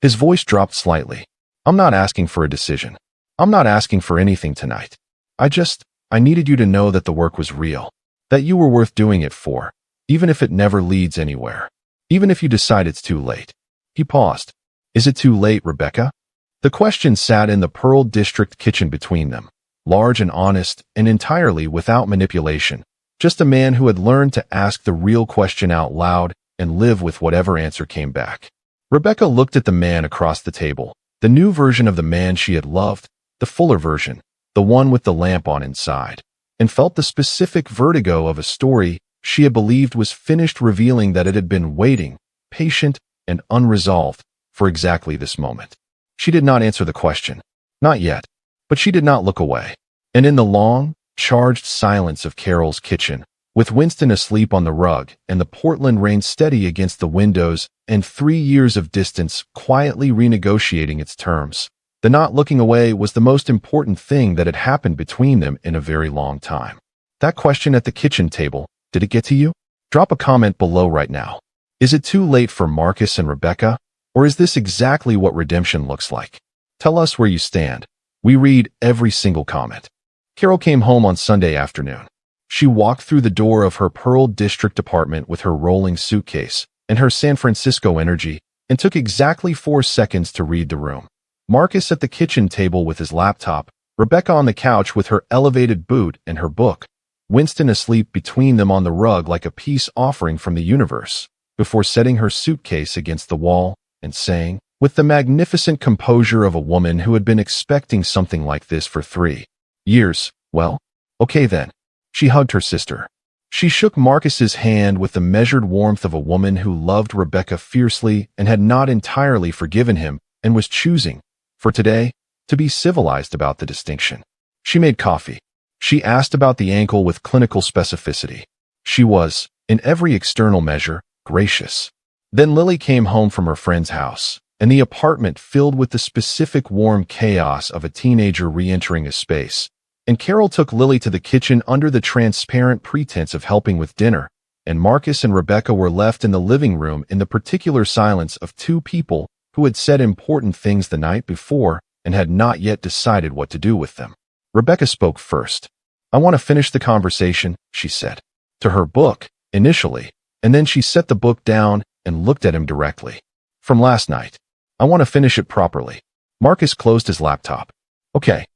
His voice dropped slightly. I'm not asking for a decision. I'm not asking for anything tonight. I needed you to know that the work was real, that you were worth doing it for, even if it never leads anywhere, even if you decide it's too late. He paused. Is it too late, Rebecca? The question sat in the Pearl District kitchen between them, large and honest and entirely without manipulation, just a man who had learned to ask the real question out loud and live with whatever answer came back. Rebecca looked at the man across the table, the new version of the man she had loved, the fuller version, the one with the lamp on inside, and felt the specific vertigo of a story she had believed was finished, revealing that it had been waiting, patient and unresolved, for exactly this moment. She did not answer the question. Not yet. But she did not look away. And in the long, charged silence of Carol's kitchen, with Winston asleep on the rug and the Portland rain steady against the windows and 3 years of distance quietly renegotiating its terms, The not looking away was the most important thing that had happened between them in a very long time. That question at the kitchen table, did it get to you? Drop a comment below right now. Is it too late for Marcus and Rebecca, or is this exactly what redemption looks like? Tell us where you stand. We read every single comment. Carol came home on Sunday afternoon. She walked through the door of her Pearl District apartment with her rolling suitcase and her San Francisco energy, and took exactly 4 seconds to read the room. Marcus at the kitchen table with his laptop, Rebecca on the couch with her elevated boot and her book, Winston asleep between them on the rug like a peace offering from the universe, before setting her suitcase against the wall and saying, with the magnificent composure of a woman who had been expecting something like this for 3 years, well, okay then. She hugged her sister. She shook Marcus's hand with the measured warmth of a woman who loved Rebecca fiercely and had not entirely forgiven him and was choosing, for today, to be civilized about the distinction. She made coffee. She asked about the ankle with clinical specificity. She was, in every external measure, gracious. Then Lily came home from her friend's house, and the apartment filled with the specific warm chaos of a teenager re-entering a space. And Carol took Lily to the kitchen under the transparent pretense of helping with dinner, and Marcus and Rebecca were left in the living room in the particular silence of 2 people who had said important things the night before and had not yet decided what to do with them. Rebecca spoke first. I want to finish the conversation, she said. To her book, initially, and then she set the book down and looked at him directly. From last night. I want to finish it properly. Marcus closed his laptop. Okay.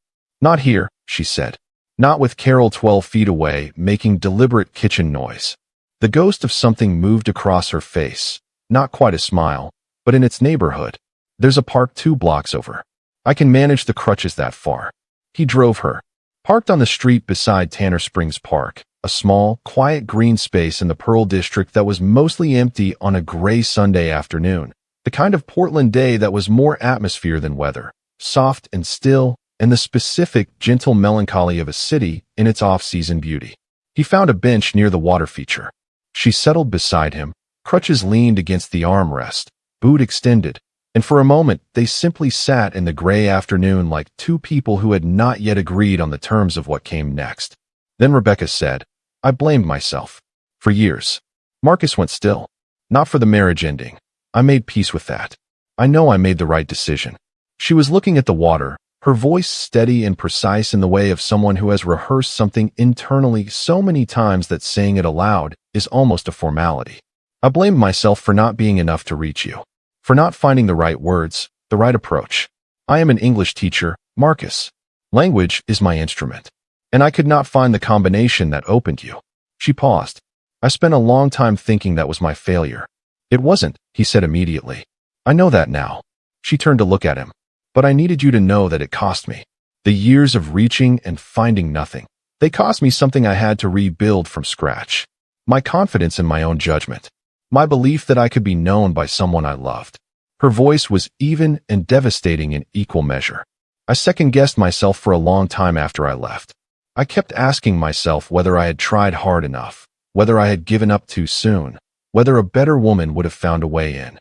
Not here, she said. Not with Carol 12 feet away, making deliberate kitchen noise. The ghost of something moved across her face. Not quite a smile, but in its neighborhood. There's a park 2 blocks over. I can manage the crutches that far. He drove her. Parked on the street beside Tanner Springs Park, a small, quiet green space in the Pearl District that was mostly empty on a gray Sunday afternoon. The kind of Portland day that was more atmosphere than weather, soft and still, and the specific, gentle melancholy of a city in its off-season beauty. He found a bench near the water feature. She settled beside him, crutches leaned against the armrest, boot extended, and for a moment they simply sat in the gray afternoon like 2 people who had not yet agreed on the terms of what came next. Then Rebecca said, I blamed myself. For years. Marcus went still. Not for the marriage ending. I made peace with that. I know I made the right decision. She was looking at the water, her voice steady and precise in the way of someone who has rehearsed something internally so many times that saying it aloud is almost a formality. I blamed myself for not being enough to reach you. For not finding the right words, the right approach. I am an English teacher, Marcus. Language is my instrument. And I could not find the combination that opened you. She paused. I spent a long time thinking that was my failure. It wasn't, he said immediately. I know that now. She turned to look at him. But I needed you to know that it cost me. The years of reaching and finding nothing. They cost me something I had to rebuild from scratch. My confidence in my own judgment. My belief that I could be known by someone I loved. Her voice was even and devastating in equal measure. I second-guessed myself for a long time after I left. I kept asking myself whether I had tried hard enough, whether I had given up too soon, whether a better woman would have found a way in.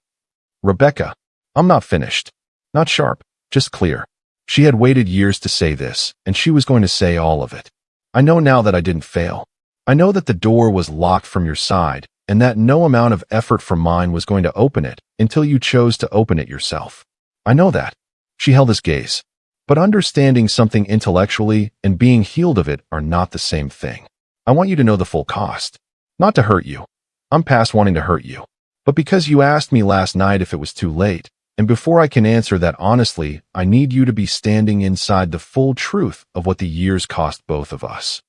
Rebecca, I'm not finished. Not sharp, just clear. She had waited years to say this, and she was going to say all of it. I know now that I didn't fail. I know that the door was locked from your side, and that no amount of effort from mine was going to open it until you chose to open it yourself. I know that. She held his gaze. But understanding something intellectually and being healed of it are not the same thing. I want you to know the full cost. Not to hurt you. I'm past wanting to hurt you. But because you asked me last night if it was too late, and before I can answer that honestly, I need you to be standing inside the full truth of what the years cost both of us.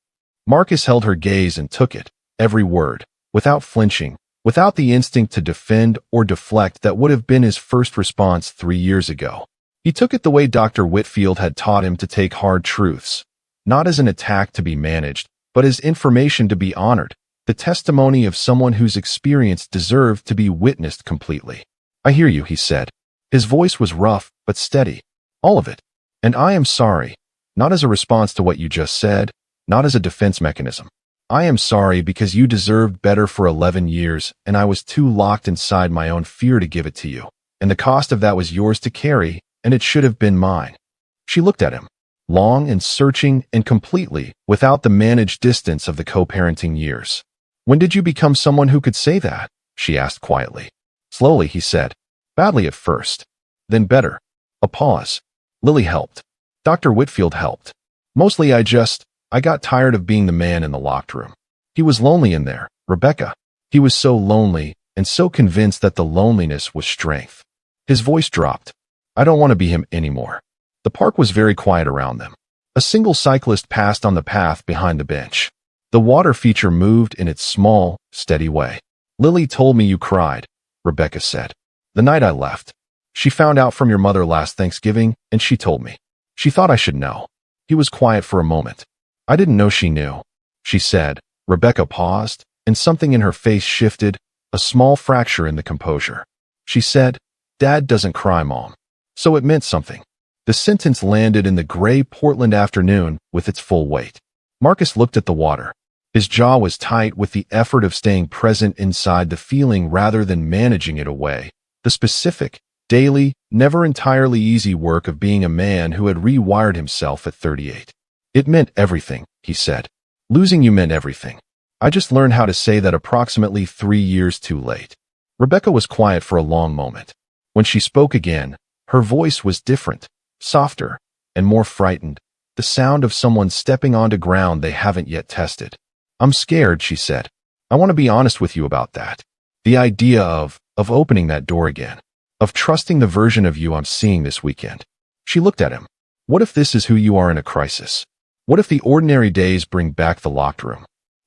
Marcus held her gaze and took it, every word, without flinching, without the instinct to defend or deflect that would have been his first response 3 years ago. He took it the way Dr. Whitfield had taught him to take hard truths, not as an attack to be managed, but as information to be honored, the testimony of someone whose experience deserved to be witnessed completely. I hear you, he said. His voice was rough, but steady. All of it. And I am sorry, not as a response to what you just said, not as a defense mechanism. I am sorry because you deserved better for 11 years, and I was too locked inside my own fear to give it to you. And the cost of that was yours to carry, and it should have been mine. She looked at him, long and searching and completely without the managed distance of the co-parenting years. When did you become someone who could say that? She asked quietly. Slowly, he said. Badly at first. Then better. A pause. Lily helped. Dr. Whitfield helped. Mostly I got tired of being the man in the locked room. He was lonely in there, Rebecca. He was so lonely and so convinced that the loneliness was strength. His voice dropped. I don't want to be him anymore. The park was very quiet around them. A single cyclist passed on the path behind the bench. The water feature moved in its small, steady way. Lily told me you cried, Rebecca said. The night I left. She found out from your mother last Thanksgiving, and she told me. She thought I should know. He was quiet for a moment. I didn't know she knew. She said. Rebecca paused, and something in her face shifted, a small fracture in the composure. She said, Dad doesn't cry, Mom. So it meant something. The sentence landed in the gray Portland afternoon with its full weight. Marcus looked at the water. His jaw was tight with the effort of staying present inside the feeling rather than managing it away. The specific, daily, never entirely easy work of being a man who had rewired himself at 38. It meant everything, he said. Losing you meant everything. I just learned how to say that approximately 3 years too late. Rebecca was quiet for a long moment. When she spoke again, her voice was different, softer, and more frightened, the sound of someone stepping onto ground they haven't yet tested. I'm scared, she said. I want to be honest with you about that. The idea of opening that door again, of trusting the version of you I'm seeing this weekend. She looked at him. What if this is who you are in a crisis? What if the ordinary days bring back the locked room?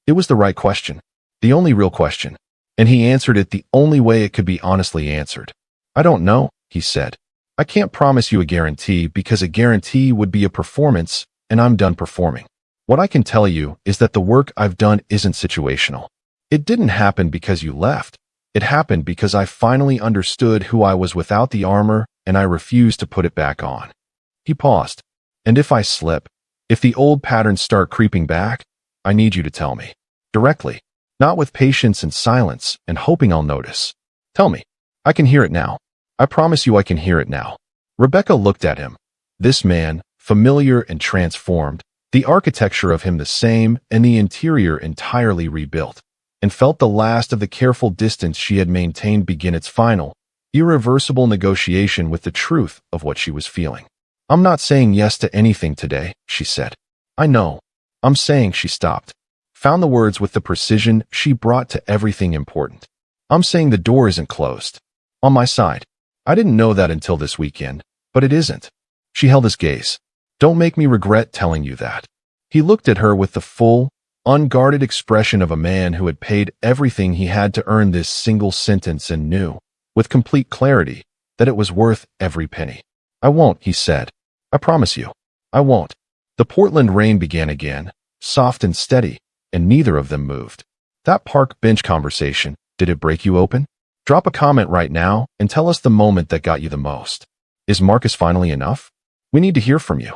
It was the right question, the only real question, and he answered it the only way it could be honestly answered. I don't know, he said. I can't promise you a guarantee because a guarantee would be a performance, and I'm done performing. What I can tell you is that the work I've done isn't situational. It didn't happen because you left. It happened because I finally understood who I was without the armor, and I refused to put it back on. He paused. And if I slip, if the old patterns start creeping back, I need you to tell me. Directly. Not with patience and silence and hoping I'll notice. Tell me. I can hear it now. I promise you I can hear it now. Rebecca looked at him. This man, familiar and transformed, the architecture of him the same and the interior entirely rebuilt, and felt the last of the careful distance she had maintained begin its final, irreversible negotiation with the truth of what she was feeling. I'm not saying yes to anything today, she said. I know. I'm saying she stopped. Found the words with the precision she brought to everything important. I'm saying the door isn't closed. On my side. I didn't know that until this weekend, but it isn't. She held his gaze. Don't make me regret telling you that. He looked at her with the full, unguarded expression of a man who had paid everything he had to earn this single sentence and knew, with complete clarity, that it was worth every penny. I won't, he said. I promise you. I won't. The Portland rain began again, soft and steady, and neither of them moved. That park bench conversation, did it break you open? Drop a comment right now and tell us the moment that got you the most. Is Marcus finally enough? We need to hear from you.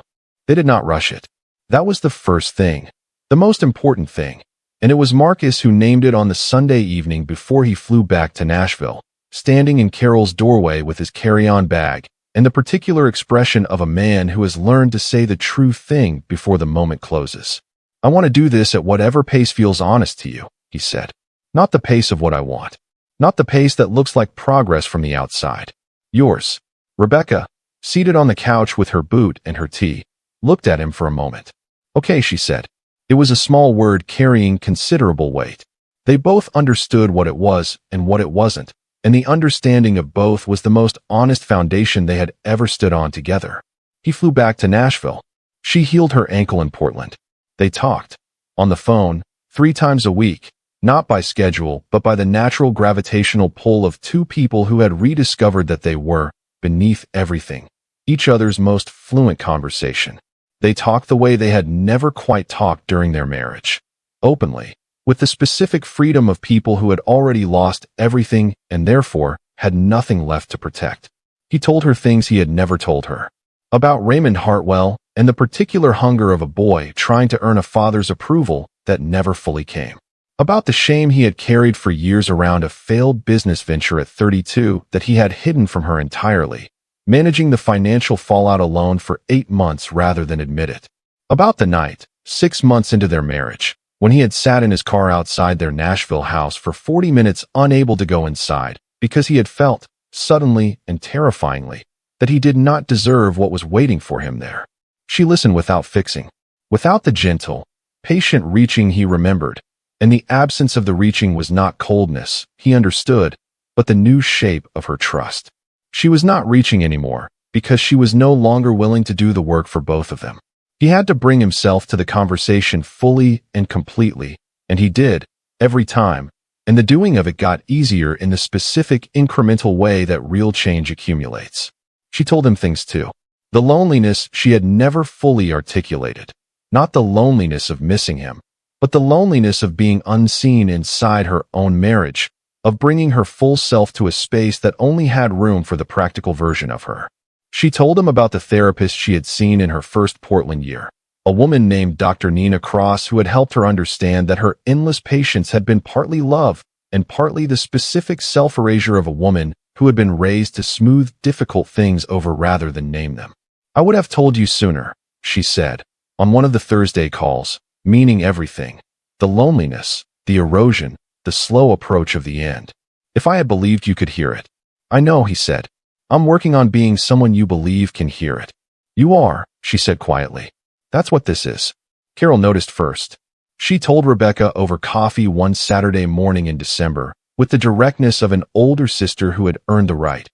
They did not rush it. That was the first thing, the most important thing, and it was Marcus who named it on the Sunday evening before he flew back to Nashville, standing in Carol's doorway with his carry-on bag, and the particular expression of a man who has learned to say the true thing before the moment closes. I want to do this at whatever pace feels honest to you, he said. Not the pace of what I want. Not the pace that looks like progress from the outside. Yours. Rebecca, seated on the couch with her boot and her tea, looked at him for a moment. Okay, she said. It was a small word carrying considerable weight. They both understood what it was and what it wasn't, and the understanding of both was the most honest foundation they had ever stood on together. He flew back to Nashville. She healed her ankle in Portland. They talked. On the phone, 3 times a week. Not by schedule, but by the natural gravitational pull of two people who had rediscovered that they were, beneath everything, each other's most fluent conversation. They talked the way they had never quite talked during their marriage. Openly, with the specific freedom of people who had already lost everything and therefore had nothing left to protect. He told her things he had never told her. About Raymond Hartwell and the particular hunger of a boy trying to earn a father's approval that never fully came. About the shame he had carried for years around a failed business venture at 32 that he had hidden from her entirely, managing the financial fallout alone for 8 months rather than admit it. About the night, 6 months into their marriage, when he had sat in his car outside their Nashville house for 40 minutes unable to go inside because he had felt, suddenly and terrifyingly, that he did not deserve what was waiting for him there. She listened without fixing, without the gentle, patient reaching he remembered, and the absence of the reaching was not coldness, he understood, but the new shape of her trust. She was not reaching anymore because she was no longer willing to do the work for both of them. He had to bring himself to the conversation fully and completely, and he did, every time, and the doing of it got easier in the specific incremental way that real change accumulates. She told him things too. The loneliness she had never fully articulated. Not the loneliness of missing him, but the loneliness of being unseen inside her own marriage, of bringing her full self to a space that only had room for the practical version of her. She told him about the therapist she had seen in her first Portland year, a woman named Dr. Nina Cross who had helped her understand that her endless patience had been partly love and partly the specific self-erasure of a woman who had been raised to smooth difficult things over rather than name them. "I would have told you sooner," she said, on one of the Thursday calls, meaning everything. The loneliness, the erosion, the slow approach of the end. "If I had believed you could hear it." "I know," he said. "I'm working on being someone you believe can hear it." "You are," she said quietly. "That's what this is." Carol noticed first. She told Rebecca over coffee one Saturday morning in December, with the directness of an older sister who had earned the right.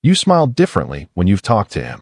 "You smile differently when you've talked to him."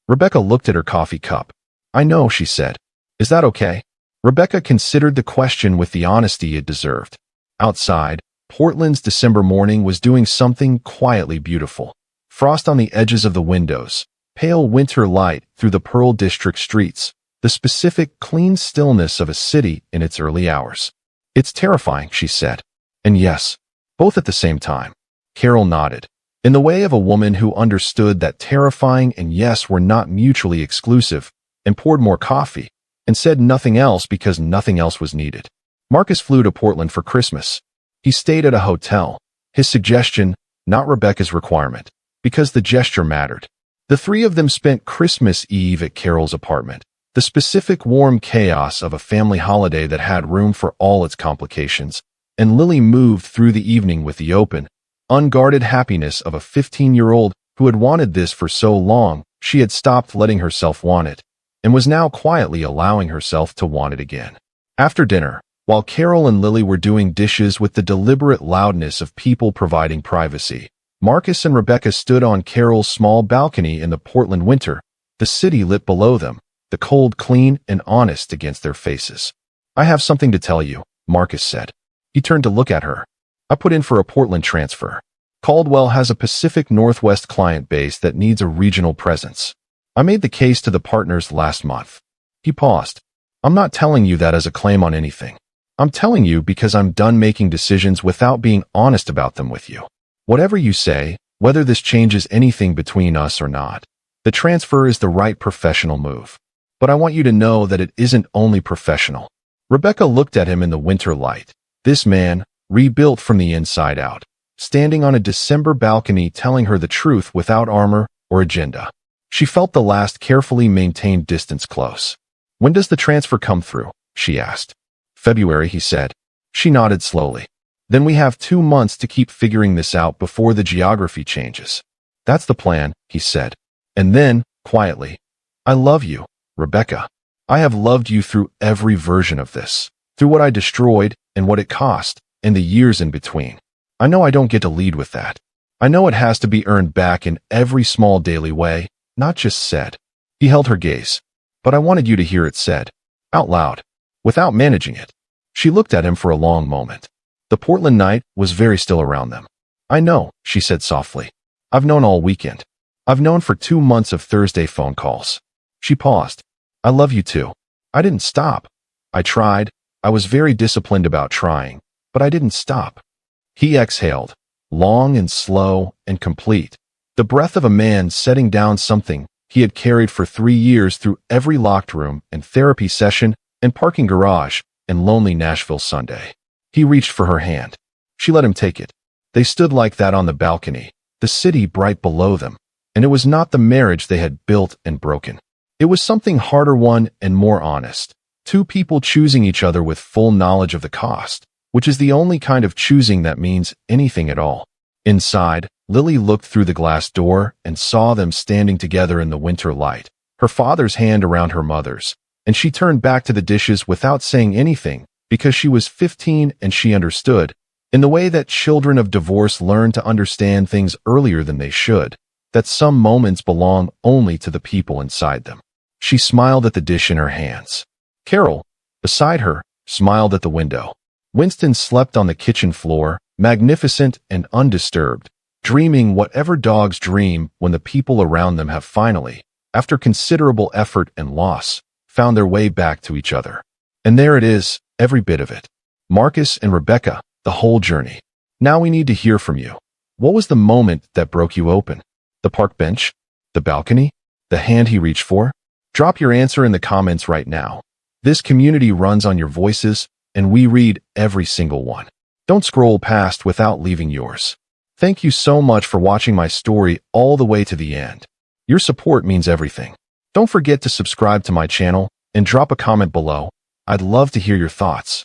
Rebecca looked at her coffee cup. "I know," she said. "Is that okay?" Rebecca considered the question with the honesty it deserved. Outside, Portland's December morning was doing something quietly beautiful. Frost on the edges of the windows, pale winter light through the Pearl District streets, the specific clean stillness of a city in its early hours. "It's terrifying," she said. "And yes," both at the same time. Carol nodded, in the way of a woman who understood that terrifying and yes were not mutually exclusive, and poured more coffee, and said nothing else because nothing else was needed. Marcus flew to Portland for Christmas. He stayed at a hotel, his suggestion, not Rebecca's requirement, because the gesture mattered. The three of them spent Christmas Eve at Carol's apartment, the specific warm chaos of a family holiday that had room for all its complications, and Lily moved through the evening with the open, unguarded happiness of a 15-year-old who had wanted this for so long she had stopped letting herself want it, and was now quietly allowing herself to want it again. After dinner, while Carol and Lily were doing dishes with the deliberate loudness of people providing privacy, Marcus and Rebecca stood on Carol's small balcony in the Portland winter, the city lit below them, the cold clean and honest against their faces. "I have something to tell you," Marcus said. He turned to look at her. "I put in for a Portland transfer. Caldwell has a Pacific Northwest client base that needs a regional presence. I made the case to the partners last month." He paused. "I'm not telling you that as a claim on anything. I'm telling you because I'm done making decisions without being honest about them with you. Whatever you say, whether this changes anything between us or not, the transfer is the right professional move. But I want you to know that it isn't only professional." Rebecca looked at him in the winter light. This man, rebuilt from the inside out, standing on a December balcony telling her the truth without armor or agenda. She felt the last carefully maintained distance close. "When does the transfer come through?" she asked. "February," he said. She nodded slowly. "Then we have 2 months to keep figuring this out before the geography changes." "That's the plan," he said. And then, quietly, "I love you, Rebecca. I have loved you through every version of this, through what I destroyed and what it cost, and the years in between. I know I don't get to lead with that. I know it has to be earned back in every small daily way, not just said." He held her gaze. "But I wanted you to hear it said, out loud, without managing it." She looked at him for a long moment. The Portland night was very still around them. "I know," she said softly. "I've known all weekend. I've known for 2 months of Thursday phone calls." She paused. "I love you too. I didn't stop. I tried. I was very disciplined about trying, but I didn't stop." He exhaled, long and slow and complete, the breath of a man setting down something he had carried for 3 years through every locked room and therapy session and parking garage and lonely Nashville Sunday. He reached for her hand. She let him take it. They stood like that on the balcony, the city bright below them, And it was not the marriage they had built and broken. It was something harder won and more honest. Two people choosing each other with full knowledge of the cost, which is the only kind of choosing that means anything at all. Inside, Lily looked through the glass door and saw them standing together in the winter light, her father's hand around her mother's, and she turned back to the dishes without saying anything because she was 15 and she understood, in the way that children of divorce learn to understand things earlier than they should, that some moments belong only to the people inside them. She smiled at the dish in her hands. Carol, beside her, smiled at the window. Winston slept on the kitchen floor, magnificent and undisturbed, dreaming whatever dogs dream when the people around them have finally, after considerable effort and loss, found their way back to each other. And there it is, every bit of it. Marcus and Rebecca, the whole journey. Now we need to hear from you. What was the moment that broke you open? The park bench? The balcony? The hand he reached for? Drop your answer in the comments right now. This community runs on your voices, and we read every single one. Don't scroll past without leaving yours. Thank you so much for watching my story all the way to the end. Your support means everything. Don't forget to subscribe to my channel and drop a comment below. I'd love to hear your thoughts.